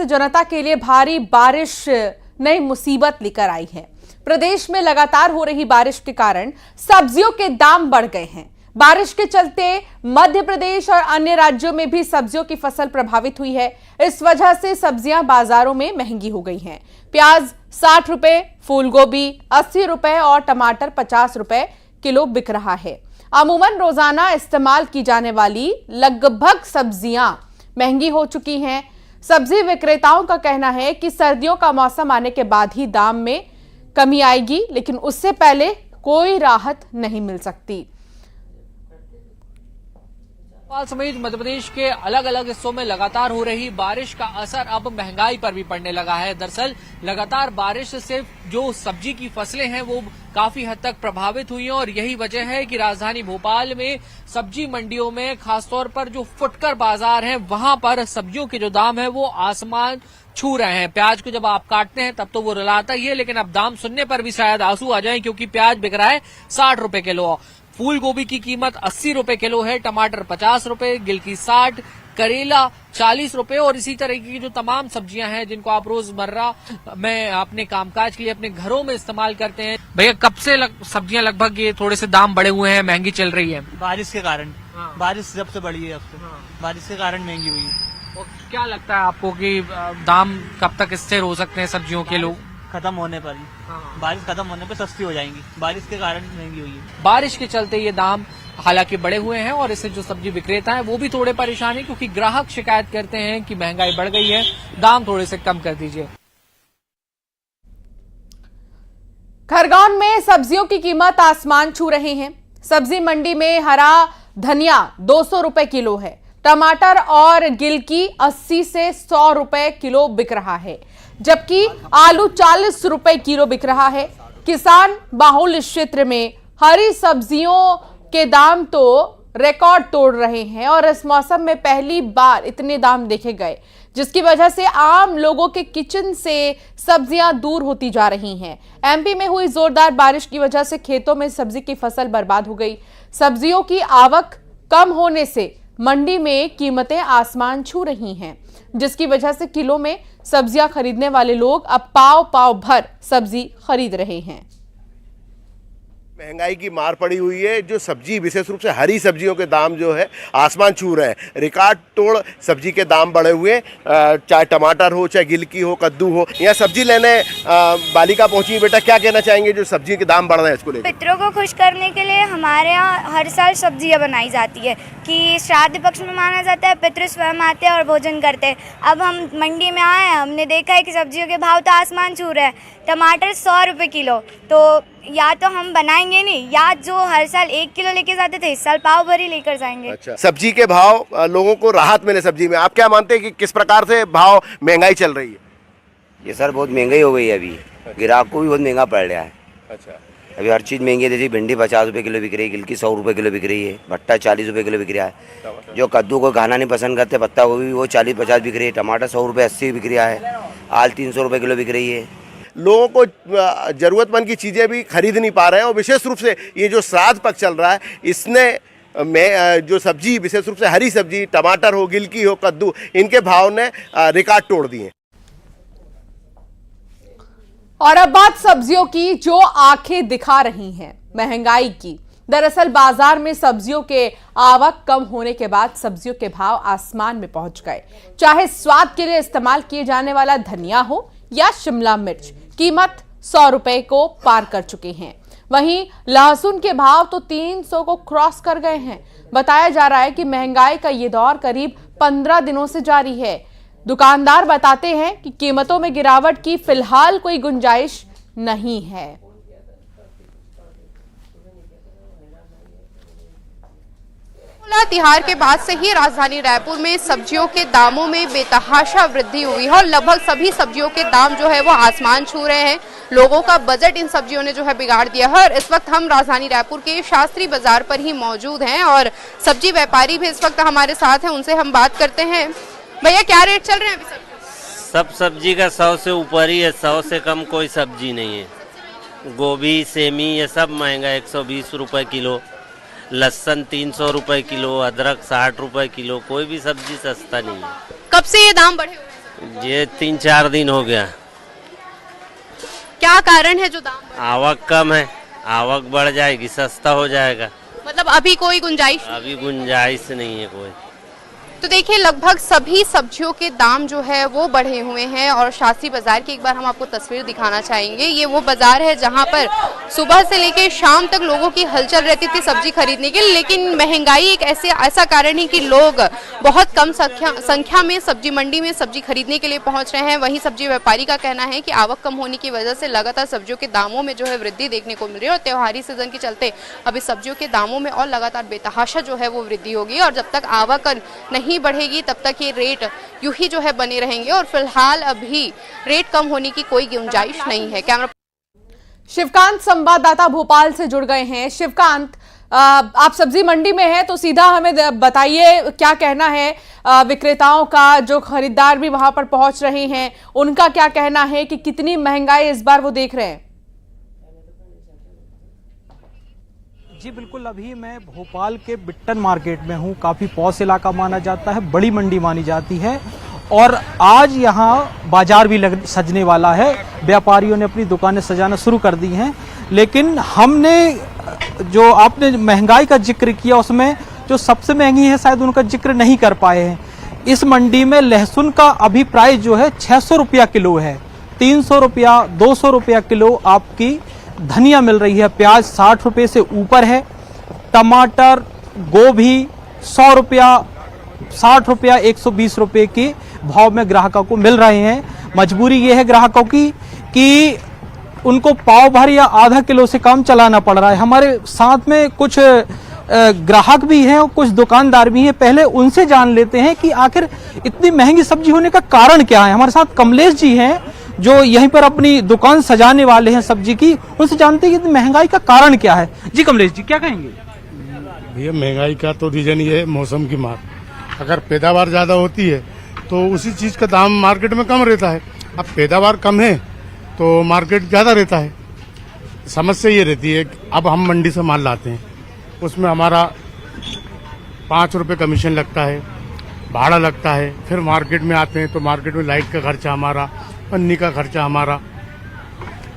जनता के लिए भारी बारिश नई मुसीबत लेकर आई है। प्रदेश में लगातार हो रही बारिश के कारण सब्जियों के दाम बढ़ गए हैं। बारिश के चलते मध्य प्रदेश और अन्य राज्यों में भी सब्जियों की फसल प्रभावित हुई है। इस वजह से सब्जियां बाजारों में महंगी हो गई हैं। प्याज 60 रुपए, फूल गोभी 80 रुपए और टमाटर 50 रुपए किलो बिक रहा है। अमूमन रोजाना इस्तेमाल की जाने वाली लगभग सब्जियां महंगी हो चुकी हैं। सब्जी विक्रेताओं का कहना है कि सर्दियों का मौसम आने के बाद ही दाम में कमी आएगी, लेकिन उससे पहले कोई राहत नहीं मिल सकती। भोपाल समेत मध्य प्रदेश के अलग अलग हिस्सों में लगातार हो रही बारिश का असर अब महंगाई पर भी पड़ने लगा है। दरअसल लगातार बारिश से जो सब्जी की फसलें हैं वो काफी हद तक प्रभावित हुई हैं और यही वजह है कि राजधानी भोपाल में सब्जी मंडियों में खासतौर पर जो फुटकर बाजार हैं वहां पर सब्जियों के जो दाम है वो आसमान छू रहे हैं। प्याज को जब आप काटते हैं तब तो वो रुलाता ही है, लेकिन अब दाम सुनने पर भी शायद आंसू आ जाएं, क्योंकि प्याज बिक रहा है 60 रुपए किलो, फूल गोभी की कीमत 80 रुपए किलो है, टमाटर 50 रुपए, गिलकी 60, करेला 40 रुपए और इसी तरह की जो तमाम सब्जियां हैं जिनको आप रोजमर्रा में अपने कामकाज के लिए अपने घरों में इस्तेमाल करते हैं। भैया कब से सब्जियां लगभग ये थोड़े से दाम बढ़े हुए हैं, महंगी चल रही है? बारिश के कारण। बारिश जब से बढ़ी है अब से बारिश के कारण महंगी हुई है। और क्या लगता है आपको कि दाम कब तक स्थिर हो सकते हैं सब्जियों के? लोग खत्म होने पर ही, बारिश खत्म होने पर सस्ती हो जाएंगी। बारिश के कारण महंगी हुई है। बारिश के चलते ये दाम हालांकि बढ़े हुए हैं और इससे जो सब्जी विक्रेता है वो भी थोड़े परेशान है, क्योंकि ग्राहक शिकायत करते हैं कि महंगाई बढ़ गई है, दाम थोड़े से कम कर दीजिए। खरगोन में सब्जियों की कीमत आसमान छू रहे हैं। सब्जी मंडी में हरा धनिया 200 रुपए किलो है, टमाटर और गिलकी 80 से 100 रुपए किलो बिक रहा है, जबकि आलू 40 रुपए किलो बिक रहा है। किसान बाहुल इस क्षेत्र में हरी सब्जियों के दाम तो रिकॉर्ड तोड़ रहे हैं और इस मौसम में पहली बार इतने दाम देखे गए, जिसकी वजह से आम लोगों के किचन से सब्जियां दूर होती जा रही हैं। एमपी में हुई जोरदार बारिश की वजह से खेतों में सब्जी की फसल बर्बाद हो गई। सब्जियों की आवक कम होने से मंडी में कीमतें आसमान छू रही हैं, जिसकी वजह से किलो में सब्जियां खरीदने वाले लोग अब पाव भर सब्जी खरीद रहे हैं। महंगाई की मार पड़ी हुई है। जो सब्जी विशेष रूप से हरी सब्जियों के दाम जो है आसमान छू रहे हैं। रिकॉर्ड तोड़ सब्जी के दाम बढ़े हुए हैं, चाहे टमाटर हो, चाहे गिलकी हो, कद्दू हो। यहाँ सब्जी लेने बालिका पहुंची। बेटा क्या कहना चाहेंगे जो सब्जी के दाम बढ़ रहे हैं इसको लेकर? पितरों को खुश करने के लिए हमारे यहाँ हर साल सब्जियाँ बनाई जाती है कि श्राद्ध पक्ष में माना जाता है, पितृ स्वयं आते हैं और भोजन करते हैं। अब हम मंडी में आए हैं, हमने देखा है कि सब्जियों के भाव तो आसमान छू रहे हैं। टमाटर 100 रुपये किलो, तो या तो हम बनाएंगे नहीं, या जो हर साल 1 किलो लेके जाते थे इस साल पाव भरी लेकर जाएंगे। अच्छा, सब्जी के भाव लोगों को राहत मिले सब्जी में। आप क्या मानते हैं कि किस प्रकार से भाव महंगाई चल रही है? ये सर बहुत महंगाई हो गई है। अभी ग्राहक को भी बहुत महंगा पड़ रहा है। अच्छा, अभी हर चीज़ महंगी है। जैसे भिंडी 50 रुपये किलो बिक रही है, गिलकी 100 रुपये किलो बिक रही है, भट्टा 40 रुपये किलो बिक रहा है। जो कद्दू को खाना नहीं पसंद करते, पत्ता गोभी वो 40-50 बिक रही है। टमाटर 100 रुपये 80 बिक रहा है। आल 300 रुपये किलो बिक रही है। लोगों को जरूरतमंद की चीज़ें भी खरीद नहीं पा रहे हैं और विशेष रूप से ये जो श्राद्ध पक्ष चल रहा है इसने में जो सब्जी विशेष रूप से हरी सब्जी, टमाटर हो, गिलकी हो, कद्दू, इनके भाव ने रिकॉर्ड तोड़ दिए। और अब बात सब्जियों की जो आंखें दिखा रही हैं महंगाई की। दरअसल बाजार में सब्जियों के आवक कम होने के बाद सब्जियों के भाव आसमान में पहुंच गए। चाहे स्वाद के लिए इस्तेमाल किए जाने वाला धनिया हो या शिमला मिर्च, कीमत 100 रुपए को पार कर चुके हैं। वहीं लहसुन के भाव तो 300 को क्रॉस कर गए हैं। बताया जा रहा है कि महंगाई का ये दौर करीब 15 दिनों से जारी है। दुकानदार बताते हैं कि कीमतों में गिरावट की फिलहाल कोई गुंजाइश नहीं है। तिहार के बाद से ही राजधानी रायपुर में सब्जियों के दामों में बेतहाशा वृद्धि हुई है और लगभग सभी सब्जियों के दाम जो है वो आसमान छू रहे हैं। लोगों का बजट इन सब्जियों ने जो है बिगाड़ दिया है और इस वक्त हम राजधानी रायपुर के शास्त्री बाजार पर ही मौजूद हैं और सब्जी व्यापारी भी इस वक्त हमारे साथ हैं, उनसे हम बात करते हैं। भैया क्या रेट चल रहे हैं अभी? सब सब्जी का 100 से ऊपर ही है, 100 से कम कोई सब्जी नहीं है। गोभी, सेमी ये सब महंगा, 120 रुपए किलो। लहसुन 300 रुपए किलो, अदरक 60 रुपए किलो, कोई भी सब्जी सस्ता नहीं है। कब से ये दाम बढ़े हुए हैं? ये 3-4 दिन हो गया। क्या कारण है जो दाम बढ़- आवक कम है, आवक बढ़ जाएगी, सस्ता हो जाएगा। मतलब अभी कोई गुंजाइश? अभी गुंजाइश नहीं है कोई। तो देखिए लगभग सभी सब्जियों के दाम जो है वो बढ़े हुए हैं और शास्त्री बाजार की एक बार हम आपको तस्वीर दिखाना चाहेंगे। ये वो बाजार है जहां पर सुबह से लेकर शाम तक लोगों की हलचल रहती थी सब्जी खरीदने के लिए, लेकिन महंगाई एक ऐसा कारण है कि लोग बहुत कम संख्या में सब्जी मंडी में सब्जी खरीदने के लिए पहुंच रहे हैं। वहीं सब्जी व्यापारी का कहना है कि आवक कम होने की वजह से लगातार सब्जियों के दामों में जो है वृद्धि देखने को मिल रही है और त्योहारी सीजन के चलते अभी सब्जियों के दामों में और लगातार बेतहाशा जो है वो वृद्धि होगी और जब तक आवक नहीं बढ़ेगी तब तक ये रेट यूं ही जो है बने रहेंगे और फिलहाल अभी रेट कम होने की कोई गुंजाइश नहीं है। कैमरा शिवकांत संवाददाता भोपाल से जुड़ गए हैं। शिवकांत, आप सब्जी मंडी में हैं तो सीधा हमें बताइए क्या कहना है विक्रेताओं का, जो खरीदार भी वहां पर पहुंच रहे हैं उनका क्या कहना है कि कितनी महंगाई इस बार वो देख रहे हैं? जी बिल्कुल, अभी मैं भोपाल के बिट्टन मार्केट में हूँ। काफ़ी पॉश इलाका माना जाता है, बड़ी मंडी मानी जाती है और आज यहाँ बाजार भी सजने वाला है। व्यापारियों ने अपनी दुकानें सजाना शुरू कर दी हैं, लेकिन हमने जो आपने महंगाई का जिक्र किया उसमें जो सबसे महंगी है शायद उनका जिक्र नहीं कर पाए हैं। इस मंडी में लहसुन का अभी प्राइस जो है 600 रुपया किलो है, 300 रुपया 200 रुपया किलो आपकी धनिया मिल रही है। प्याज 60 रुपये से ऊपर है, टमाटर गोभी 100 रुपया 60 रुपया 120 रुपये के भाव में ग्राहकों को मिल रहे हैं। मजबूरी ये है ग्राहकों की कि उनको पाव भर या आधा किलो से कम चलाना पड़ रहा है। हमारे साथ में कुछ ग्राहक भी हैं और कुछ दुकानदार भी हैं। पहले उनसे जान लेते हैं कि आखिर इतनी महंगी सब्जी होने का कारण क्या है। हमारे साथ कमलेश जी हैं जो यहीं पर अपनी दुकान सजाने वाले हैं सब्जी की, उनसे जानते हैं कि महंगाई का कारण क्या है। जी कमलेश जी, क्या कहेंगे? भैया महंगाई का तो रीजन ये है मौसम की मार। अगर पैदावार ज्यादा होती है तो उसी चीज का दाम मार्केट में कम रहता है। अब पैदावार कम है तो मार्केट ज्यादा रहता है। समस्या ये रहती है कि अब हम मंडी से माल लाते हैं, उसमें हमारा 5 रुपये कमीशन लगता है, भाड़ा लगता है। फिर मार्केट में आते हैं तो मार्केट में लाइट का खर्चा हमारा, पन्नी का खर्चा हमारा,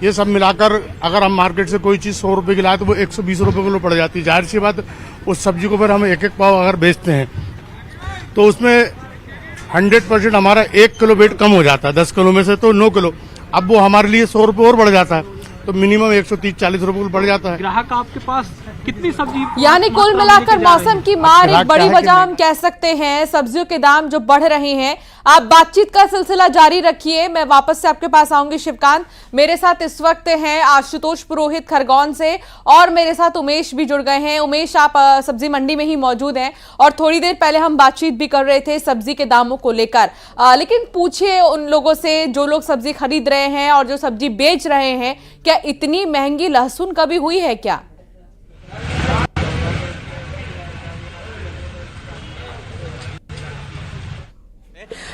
ये सब मिलाकर अगर हम मार्केट से कोई चीज़ 100 रुपये की लाए तो वो 120 रुपये किलो पड़ जाती है। जाहिर सी बात, उस सब्जी को फिर हम एक पाव अगर बेचते हैं तो उसमें 100% हमारा 1 किलो वेट कम हो जाता है। 10 किलो में से तो 9 किलो, अब वो हमारे लिए 100 रुपये और बढ़ जाता है, तो मिनिमम 130-40 रुपये बढ़ जाता है। ग्राहक आपके पास कितनी सब्जी, यानी कुल मिलाकर मौसम की मार एक बड़ी वजह हम कह सकते हैं। सब्जियों के दाम जो बढ़ रहे हैं। आप बातचीत का सिलसिला जारी रखिए, मैं वापस से आपके पास आऊंगी। शिवकांत, मेरे साथ इस वक्त हैं आशुतोष पुरोहित खरगोन से और मेरे साथ उमेश भी जुड़ गए हैं। उमेश, आप सब्जी मंडी में ही मौजूद हैं और थोड़ी देर पहले हम बातचीत भी कर रहे थे सब्जी के दामों को लेकर, लेकिन पूछिए उन लोगों से जो लोग सब्जी खरीद रहे हैं और जो सब्जी बेच रहे हैं, क्या इतनी महंगी लहसुन कभी हुई है क्या?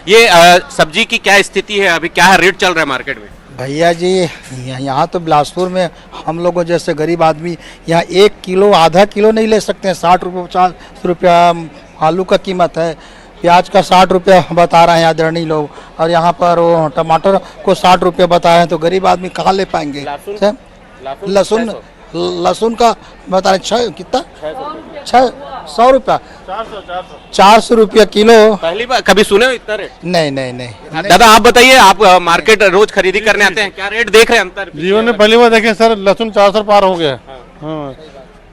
ये सब्जी की क्या स्थिति है, अभी क्या है रेट चल रहा है मार्केट में? भैया जी, यहाँ तो बिलासपुर में हम लोगों जैसे गरीब आदमी यहाँ 1 किलो आधा किलो नहीं ले सकते हैं। 60 रुपये 50 रुपया आलू का कीमत है, प्याज का 60 रुपया बता रहे हैं आदरणीय लोग, और यहाँ पर वो टमाटर को 60 रुपया बताए हैं, तो गरीब आदमी कहाँ ले पाएंगे? लहसुन का बता रहे कितना? 600 रुपया, 400 रुपया किलो। पहली बार कभी सुने हो इतना रेट? नहीं। दादा आप बताइए, आप मार्केट रोज खरीदी करने आते हैं, क्या रेट देख रहे हैं अंतर? जीवन में पहली बार देखे सर, लहसुन 400 पार हो गया। हाँ,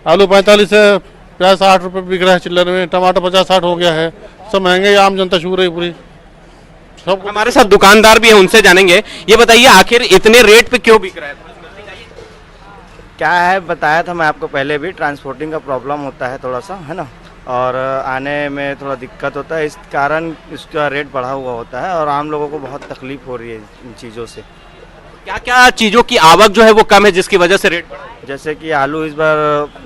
आलू 45 है, प्याज 60 रुपये बिक रहा है चिल्लर में, टमाटर 50-60 हो गया है। सब महंगे, आम जनता छू रही पूरी। सब हमारे साथ दुकानदार भी है, उनसे जानेंगे। ये बताइए आखिर इतने रेट पे क्यों बिक रहा है? क्या है, बताया था मैं आपको पहले भी, ट्रांसपोर्टिंग का प्रॉब्लम होता है थोड़ा सा, है ना, और आने में थोड़ा दिक्कत होता है, इस कारण इसका रेट बढ़ा हुआ होता है और आम लोगों को बहुत तकलीफ हो रही है इन चीज़ों से। क्या क्या चीज़ों की आवक जो है वो कम है जिसकी वजह से रेट बढ़ा? जैसे कि आलू इस बार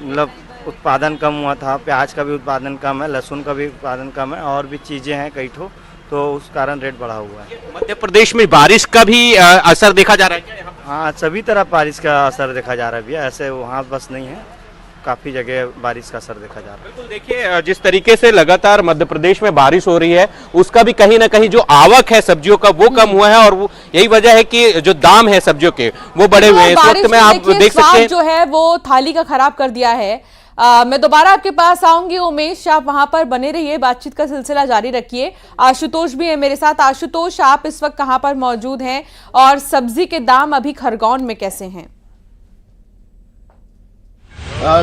मतलब उत्पादन कम हुआ था, प्याज का भी उत्पादन कम है, लहसुन का भी उत्पादन कम है, और भी चीज़ें हैं कई ठो, तो उस कारण रेट बढ़ा हुआ है। मध्य प्रदेश में बारिश का भी असर देखा जा रहा है क्या? हाँ, सभी तरह बारिश का असर देखा जा रहा है भैया, ऐसे वहाँ बस नहीं है, काफ़ी जगह बारिश का असर देखा जा रहा है। बिल्कुल, देखिए जिस तरीके से लगातार मध्य प्रदेश में बारिश हो रही है उसका भी कहीं ना कहीं जो आवक है सब्जियों का वो कम हुआ है और वो यही वजह है कि जो दाम है सब्जियों के वो बढ़े हुए हैं। इस वक्त में आप देख सकते हैं जो है वो थाली का खराब कर दिया है। मैं दोबारा आपके पास आऊंगी उमेश, आप वहां पर बने रहिए, बातचीत का सिलसिला जारी रखिए। आशुतोष भी है मेरे साथ। आशुतोष, आप इस वक्त कहां पर मौजूद हैं और सब्जी के दाम अभी खरगोन में कैसे हैं?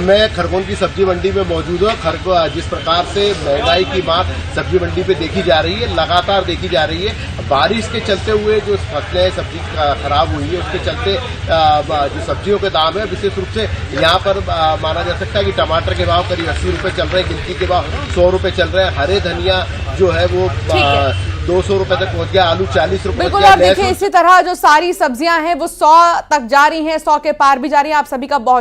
मैं खरगोन की सब्जी मंडी में मौजूद हूँ। जिस प्रकार से महंगाई की मार सब्जी मंडी पे देखी जा रही है, लगातार देखी जा रही है। बारिश के चलते हुए जो फसलें सब्जी खराब हुई है उसके चलते जो सब्जियों के दाम है विशेष रूप से यहाँ पर माना जा सकता है कि टमाटर के भाव करीब 80 रुपए चल रहे हैं, गिलकी के भाव 100 रुपए चल रहे हैं, हरे धनिया जो है वो 200 रुपए तक पहुंच गया, आलू 40 रुपए। बिल्कुल, आप देखिए इसी तरह जो सारी सब्जियां हैं वो 100 तक जा रही हैं, 100 के पार भी जा रही हैं। आप सभी का बहुत